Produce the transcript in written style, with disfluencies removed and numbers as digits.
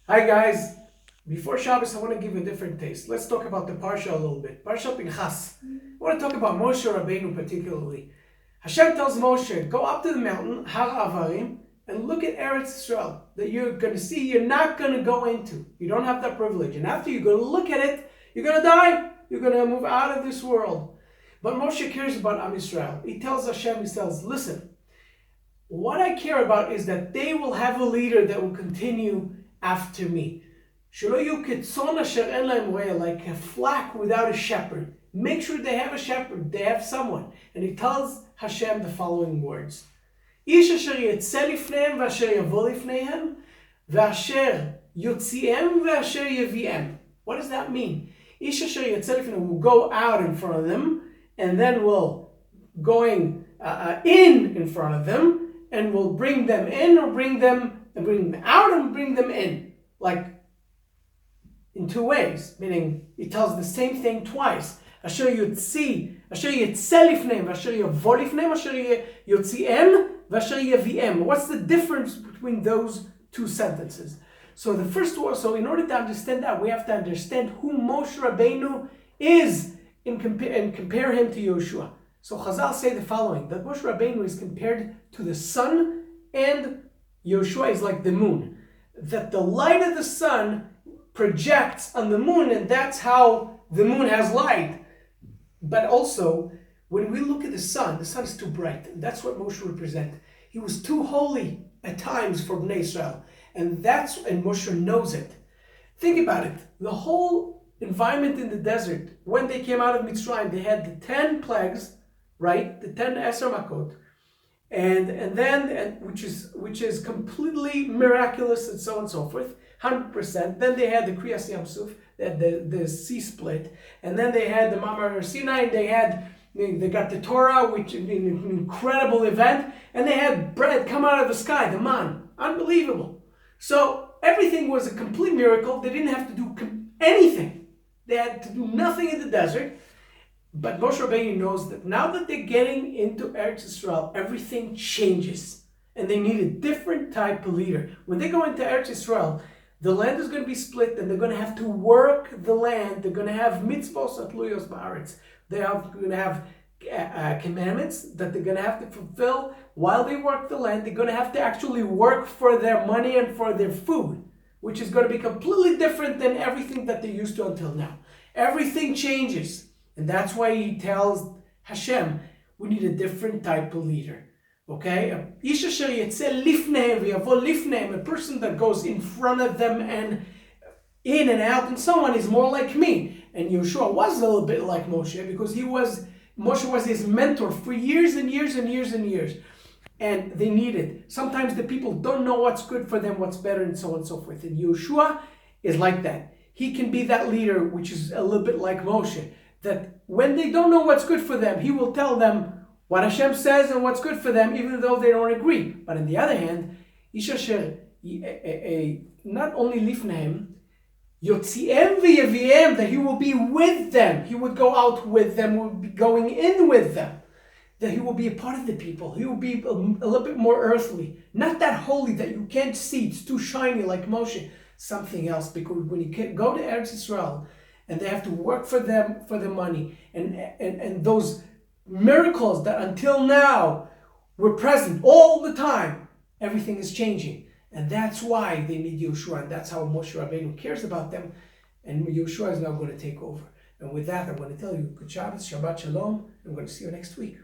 Hi guys, before Shabbos I want to give you a different taste. Let's talk about the parsha a little bit. Parashat Pinchas. I want to talk about Moshe Rabbeinu particularly. Hashem tells Moshe, go up to the mountain, Har Avarim, and look at Eretz Israel that you're going to see you're not going to go into. You don't have that privilege. And after you go to look at it, you're going to die. You're going to move out of this world. But Moshe cares about Am Yisrael. He tells Hashem, he says, listen, what I care about is that they will have a leader that will continue after me. Like a flock without a shepherd. Make sure they have a shepherd, they have someone. And he tells Hashem the following words. What does that mean? Will go out in front of them, and then will going in front of them, and will bring them in or bring them out and bring them in, like in two ways, meaning he tells the same thing twice. Asher yotzi, asher yetzeh lifneim, asher yavo lifneim, asher yotziem, asher yaviem. What's the difference between those two sentences? So the first one, so in order to understand that, we have to understand who Moshe Rabbeinu is and compare him to Yoshua. So Chazal say the following, that Moshe Rabbeinu is compared to the sun and Yoshua is like the moon. That the light of the sun projects on the moon, and that's how the moon has light. But also, when we look at the sun is too bright. And that's what Moshe represents. He was too holy at times for Bnei Israel. And Moshe knows it. Think about it. The whole environment in the desert, when they came out of Mitzrayim, they had the 10 plagues, right? The 10 Eser Makot. And then which is completely miraculous and so on and so forth, 100%. Then they had the Kriyas Yam Suf, they had the sea split, and then they had the Mamar Sinai, and they got the Torah, which is an incredible event, and they had bread come out of the sky, the man, unbelievable. So everything was a complete miracle. They didn't have to do anything. They had to do nothing in the desert. But Moshe Rabbeinu knows that now that they're getting into Eretz Yisrael, everything changes. And they need a different type of leader. When they go into Eretz Yisrael, the land is going to be split and they're going to have to work the land. They're going to have mitzvos atluyos ba'aretz. They're going to have commandments that they're going to have to fulfill while they work the land. They're going to have to actually work for their money and for their food, which is going to be completely different than everything that they're used to until now. Everything changes. And that's why he tells Hashem, we need a different type of leader. Okay? A person that goes in front of them and in and out, and someone is more like me. And Yeshua was a little bit like Moshe, because Moshe was his mentor for years and years and years and years. And they need it. Sometimes the people don't know what's good for them, what's better, and so on and so forth. And Yeshua is like that. He can be that leader, which is a little bit like Moshe. That when they don't know what's good for them, he will tell them what Hashem says and what's good for them, even though they don't agree. But on the other hand, not only lifneim, yotziem v'yaviem, that he will be with them. He would go out with them, will be going in with them. That he will be a part of the people. He will be a little bit more earthly. Not that holy that you can't see, it's too shiny like Moshe. Something else, because when you go to Eretz Yisrael, and they have to work for them for the money, and those miracles that until now were present all the time, everything is changing, and that's why they need Yeshua, and that's how Moshe Rabbeinu cares about them, and Yeshua is now going to take over. And with that, I'm going to tell you, good Shabbos, Shabbat Shalom. I'm going to see you next week.